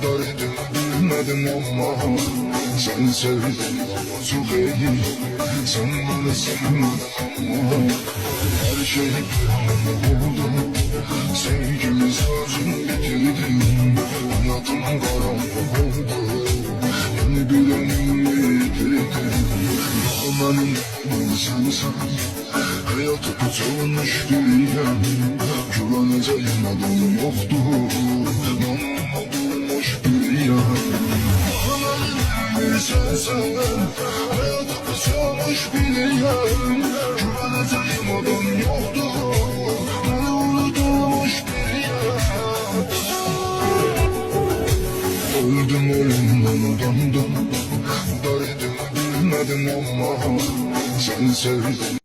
Dardım bilmedim ama sen sevdin çok iyi. Sen bana sevmedin ama her şey oldu. Sevgimiz sözün bitirdim. Hayatım karanlık oldu. Yeni bir ömür yitirdim. Amanın sensen hayatı çalınmış dünya. Güveneceğim adam yoktu. Bulmuş dünya. Amanın sensen hayatı çalınmış dünya. Güveneceğim adam yoktu. Unutulmuş dünya. Öldüm ölümden döndüm. Dardım bilmedim ama sen sevdin.